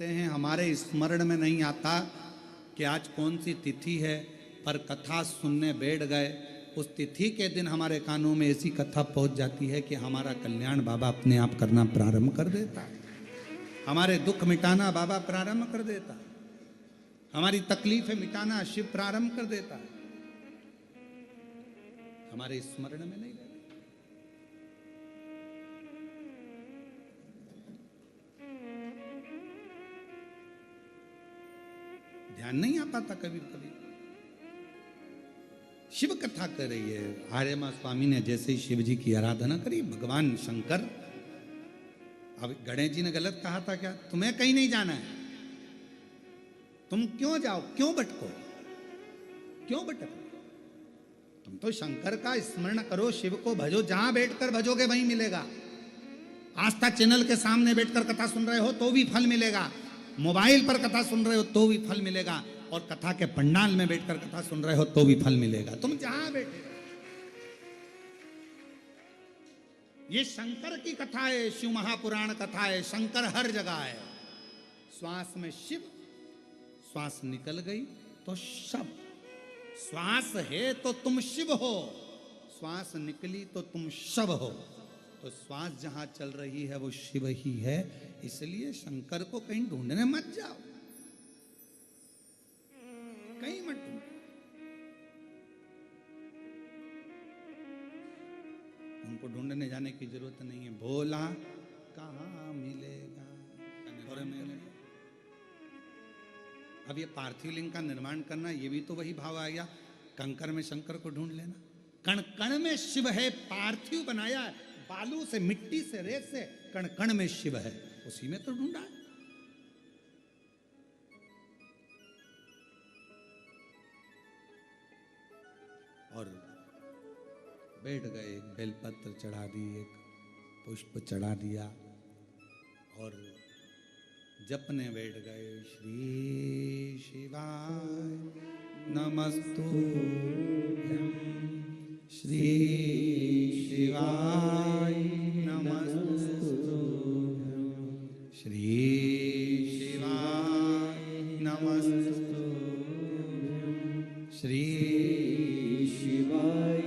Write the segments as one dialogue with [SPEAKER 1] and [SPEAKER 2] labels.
[SPEAKER 1] कहते हैं हमारे स्मरण में नहीं आता कि आज कौन सी तिथि है, पर कथा सुनने बैठ गए, उस तिथि के दिन हमारे कानों में ऐसी कथा पहुंच जाती है कि हमारा कल्याण बाबा अपने आप करना प्रारंभ कर देता है, हमारे दुख मिटाना बाबा प्रारंभ कर देता है, हमारी तकलीफें मिटाना शिव प्रारंभ कर देता है, हमारे स्मरण में नहीं रहता। ध्यान नहीं आ पाता कभी कभी। शिव कथा कर रही है आर्यमा स्वामी ने, जैसे ही शिव जी की आराधना करी, भगवान शंकर, अब गणेश जी ने गलत कहा था क्या? तुम्हें कहीं नहीं जाना है, तुम क्यों जाओ, क्यों भटको, क्यों भटको? तुम तो शंकर का स्मरण करो, शिव को भजो, जहां बैठकर भजोगे वहीं मिलेगा। आस्था चैनल के सामने बैठकर कथा सुन रहे हो तो भी फल मिलेगा, मोबाइल पर कथा सुन रहे हो तो भी फल मिलेगा, और कथा के पंडाल में बैठकर कथा सुन रहे हो तो भी फल मिलेगा, तुम जहां बैठे। ये शंकर की कथा है, शिव महापुराण कथा है, शंकर हर जगह है। श्वास में शिव, श्वास निकल गई तो शव, श्वास है तो तुम शिव हो, श्वास निकली तो तुम शव हो। तो श्वास जहां चल रही है वो शिव ही है, इसलिए शंकर को कहीं ढूंढने मत जाओ, कहीं मत ढूंढो। उनको ढूंढने जाने की जरूरत नहीं है। भोला कहाँ मिलेगा, और मिलेगा। अब ये पार्थिव लिंग का निर्माण करना, ये भी तो वही भाव आ गया, कंकर में शंकर को ढूंढ लेना। कण कण में शिव है, पार्थिव बनाया बालू से, मिट्टी से, रेत से, कण कण में शिव है, उसी में तो ढूंढा है। और बैठ गए, एक बेलपत्र चढ़ा दी, एक पुष्प चढ़ा दिया, और जपने बैठ गए। श्री शिवाय नमस्तुभ्यं, श्री शिवाय नमस्तुभ्यं, श्री शिवाय नमस्तुभ्यं, श्री शिवाय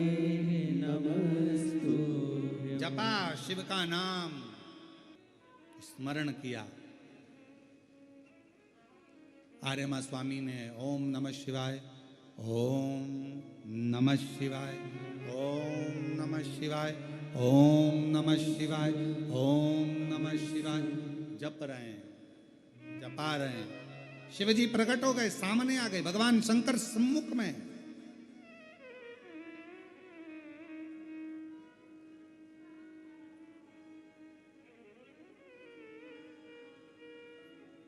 [SPEAKER 1] नमस्तुभ्यं। जपा शिव का नाम, स्मरण किया। आर्यमा स्वामी ने ओम नमः शिवाय, ओम नमः शिवाय, ओम नमः शिवाय, ओम नमः शिवाय, ओम नमः शिवाय जप रहे हैं, जपा रहे हैं। शिवजी प्रकट हो गए, सामने आ गए, भगवान शंकर सम्मुख में।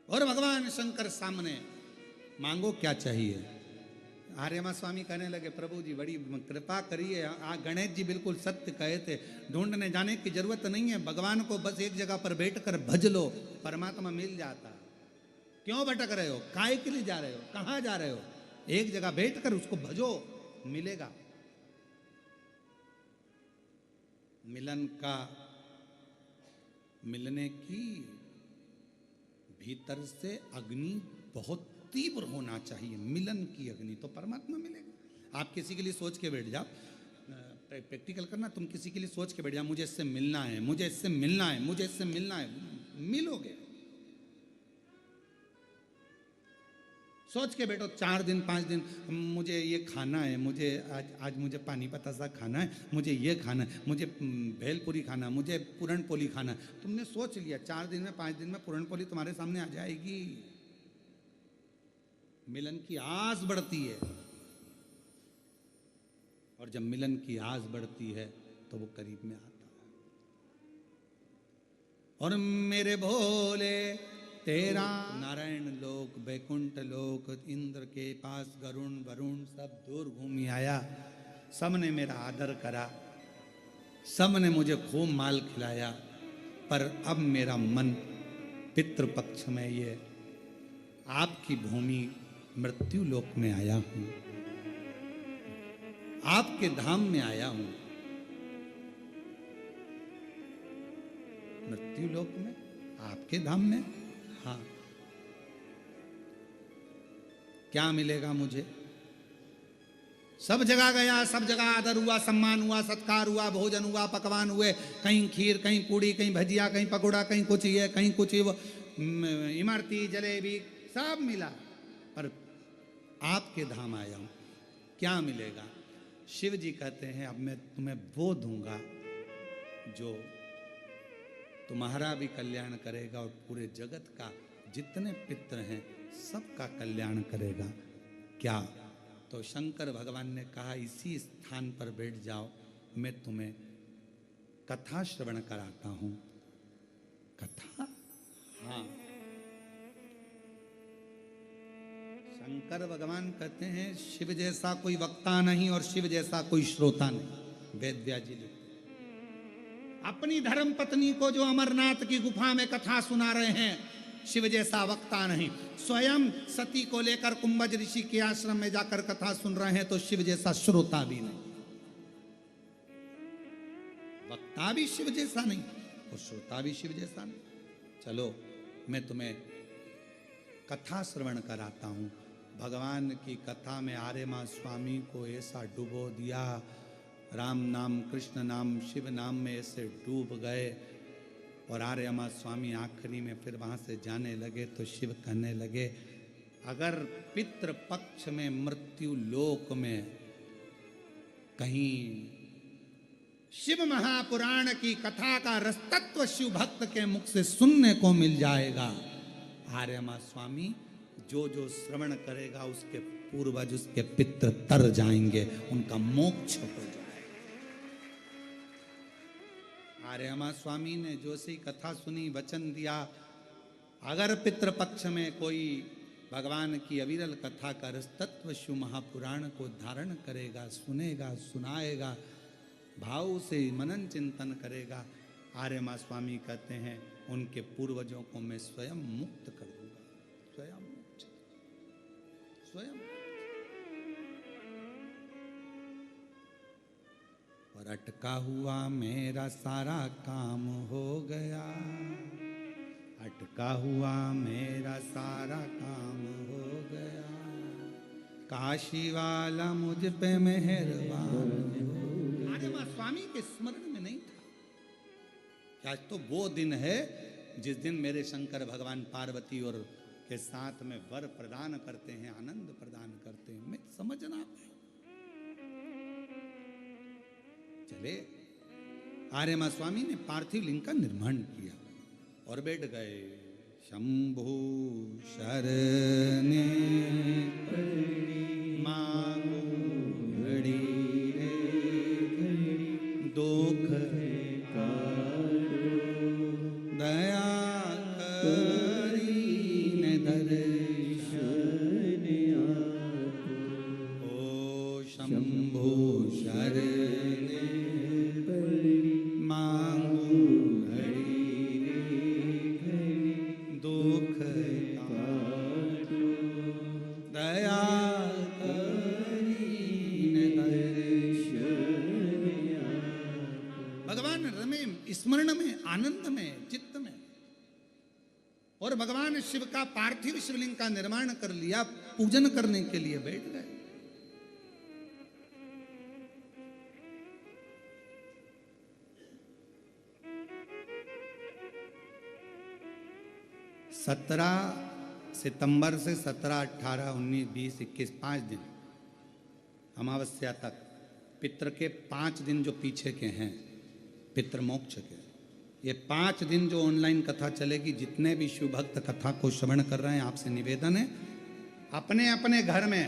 [SPEAKER 1] और भगवान शंकर सामने, मांगो क्या चाहिए। आर्यमा स्वामी कहने लगे, प्रभु जी बड़ी कृपा करिए। गणेश जी बिल्कुल सत्य कहे थे, ढूंढने जाने की जरूरत नहीं है, भगवान को बस एक जगह पर बैठकर भज लो, परमात्मा मिल जाता। क्यों भटक रहे हो, काहे के लिए जा रहे हो, कहां जा रहे हो? एक जगह बैठकर उसको भजो, मिलेगा। मिलन का, मिलने की भीतर से अग्नि बहुत तीव्र होना चाहिए, मिलन की अग्नि, तो परमात्मा मिलेगा। आप किसी के लिए सोच के बैठ जाओ, प्रैक्टिकल करना, तुम किसी के लिए सोच के बैठ जाओ, मुझे इससे मिलना है, मुझे इससे मिलना है, मुझे इससे मिलना है, मिलोगे। सोच के बैठो 4 दिन 5 दिन, मुझे ये खाना है, मुझे आज मुझे पानी पतासा खाना है, मुझे ये खाना है, मुझे भेलपुरी खाना है, मुझे पूरनपोली खाना है। तुमने सोच लिया, 4 दिन में 5 दिन में पूरनपोली तुम्हारे सामने आ जाएगी। मिलन की आस बढ़ती है, और जब मिलन की आस बढ़ती है तो वो करीब में आता है। और मेरे भोले तेरा नारायण लोक, बैकुंठ लोक, इंद्र के पास गरुण वरुण सब दूर घूमी आया, सबने मेरा आदर करा, सबने मुझे खूब माल खिलाया, पर अब मेरा मन पितृपक्ष में ये आपकी भूमि मृत्यु लोक में आया हूं, आपके धाम में आया हूं। मृत्यु लोक में, आपके धाम में, हाँ। क्या मिलेगा मुझे? सब जगह गया, सब जगह आदर हुआ, सम्मान हुआ, सत्कार हुआ, भोजन हुआ, पकवान हुए, कहीं खीर, कहीं पूड़ी, कहीं भजिया, कहीं पकौड़ा, कहीं कुछ ये, कहीं कुछ वो, इमरती, जलेबी, सब मिला। पर आपके धाम आया हूं, क्या मिलेगा? शिव जी कहते हैं अब मैं तुम्हें वो दूंगा जो तुम्हारा भी कल्याण करेगा और पूरे जगत का, जितने पितृ हैं सबका कल्याण करेगा। क्या? तो शंकर भगवान ने कहा इसी स्थान पर बैठ जाओ, मैं तुम्हें कथा श्रवण कराता हूं। कथा? हाँ, शंकर भगवान कहते हैं शिव जैसा कोई वक्ता नहीं और शिव जैसा कोई श्रोता नहीं। वेद व्यास जी लिखते, अपनी धर्म पत्नी को जो अमरनाथ की गुफा में कथा सुना रहे हैं, शिव जैसा वक्ता नहीं। स्वयं सती को लेकर कुंभज ऋषि के आश्रम में जाकर कथा सुन रहे हैं, तो शिव जैसा श्रोता भी नहीं, वक्ता भी शिव जैसा नहीं और श्रोता भी शिव जैसा नहीं। चलो मैं तुम्हें कथा श्रवण कराता हूं। भगवान की कथा में आर्यमा स्वामी को ऐसा डुबो दिया, राम नाम, कृष्ण नाम, शिव नाम में ऐसे डूब गए। और आर्यमा स्वामी आखिरी में फिर वहां से जाने लगे तो शिव कहने लगे, अगर पितृ पक्ष में मृत्यु लोक में कहीं शिव महापुराण की कथा का रसतत्व शिव भक्त के मुख से सुनने को मिल जाएगा, आर्यमा स्वामी जो जो श्रवण करेगा उसके पूर्वज, उसके पितृ तर जाएंगे, उनका मोक्ष हो जाएगा। आर्यमा स्वामी ने जो सी कथा सुनी, वचन दिया, अगर पितृपक्ष में कोई भगवान की अविरल कथा का रसतत्व शिव महापुराण को धारण करेगा, सुनेगा, सुनाएगा, भाव से मनन चिंतन करेगा, आर्यमा स्वामी कहते हैं उनके पूर्वजों को मैं स्वयं मुक्त कर दूंगा, स्वयं मुक्त, स्वयं। और अटका हुआ मेरा सारा काम हो गया, अटका हुआ मेरा सारा काम हो गया, काशी वाला मुझ पे मेहरबान। आर्यमा स्वामी के स्मरण में नहीं था। आज तो वो दिन है जिस दिन मेरे शंकर भगवान पार्वती और के साथ में वर प्रदान करते हैं, आनंद प्रदान करते हैं। मैं समझना चले, आर्यमा स्वामी ने पार्थिव लिंग का निर्माण किया और बैठ गए। शंभु शरणे मांगो घड़ी रे दुख दया करीने दर्शन ओ शंभु शरणे मांगो घड़ी दुख दया करीने दर्शन। भगवान रमे स्मरण में, आनंद में, चित्त में, और भगवान शिव का पार्थिव शिवलिंग का निर्माण कर लिया, पूजन करने के लिए बैठ गए। सत्रह सितंबर से 17, 18, 19, 20, 21 5 दिन अमावस्या तक, पितृ के 5 दिन जो पीछे के हैं पितृमोक्ष के, ये 5 दिन जो ऑनलाइन कथा चलेगी, जितने भी शिव भक्त कथा को श्रवण कर रहे हैं, आपसे निवेदन है अपने अपने घर में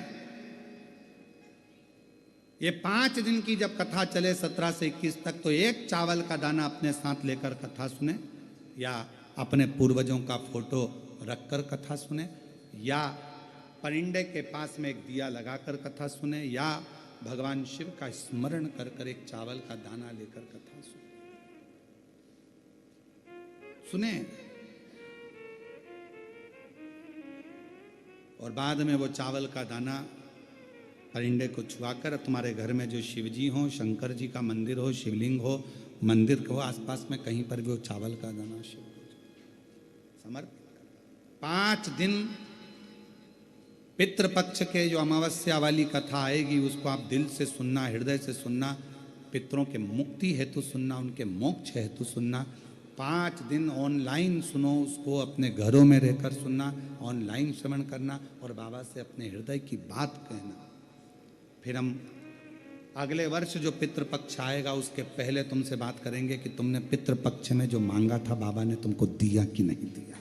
[SPEAKER 1] ये 5 दिन की जब कथा चले 17 से 21 तक, तो एक चावल का दाना अपने साथ लेकर कथा सुने, या अपने पूर्वजों का फोटो रखकर कथा सुने, या परिंदे के पास में एक दिया लगाकर कथा सुने, या भगवान शिव का स्मरण कर कर एक चावल का दाना लेकर कथा सुने। और बाद में वो चावल का दाना परिंदे को छुआकर तुम्हारे घर में जो शिव जी हो, शंकर जी का मंदिर हो, शिवलिंग हो, मंदिर को आसपास में कहीं पर भी वो चावल का दाना शिव समर्पित। 5 दिन पितृपक्ष के जो अमावस्या वाली कथा आएगी उसको आप दिल से सुनना, हृदय से सुनना, पितरों के मुक्ति हेतु सुनना, उनके मोक्ष हेतु सुनना। 5 दिन ऑनलाइन सुनो, उसको अपने घरों में रहकर सुनना, ऑनलाइन श्रवण करना और बाबा से अपने हृदय की बात कहना। फिर हम अगले वर्ष जो पितृपक्ष आएगा उसके पहले तुमसे बात करेंगे कि तुमने पितृपक्ष में जो मांगा था बाबा ने तुमको दिया कि नहीं दिया।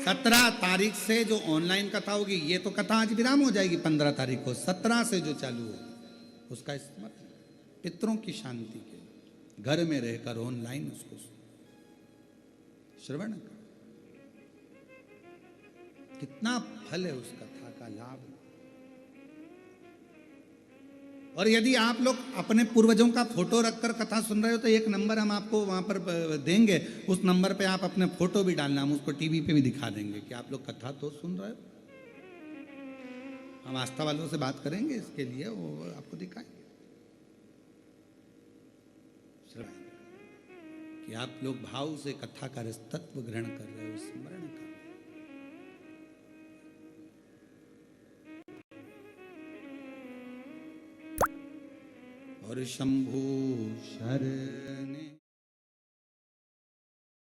[SPEAKER 1] 17 तारीख से जो ऑनलाइन कथा होगी, ये तो कथा आज विराम हो जाएगी 15 तारीख को, 17 से जो चालू हो उसका इस्तेमाल पितरों की शांति के लिए घर में रहकर ऑनलाइन उसको श्रवण कर। कितना फल है उस कथा का, लाभ। और यदि आप लोग अपने पूर्वजों का फोटो रखकर कथा सुन रहे हो तो एक नंबर हम आपको वहां पर देंगे, उस नंबर पे आप अपने फोटो भी डालना, हम उसको टीवी पे भी दिखा देंगे कि आप लोग कथा तो सुन रहे हो। हम आस्था वालों से बात करेंगे इसके लिए, वो आपको दिखाएंगे कि आप लोग भाव से कथा का तत्व ग्रहण कर रहे हो, स्मरण कर। और शंभु शरण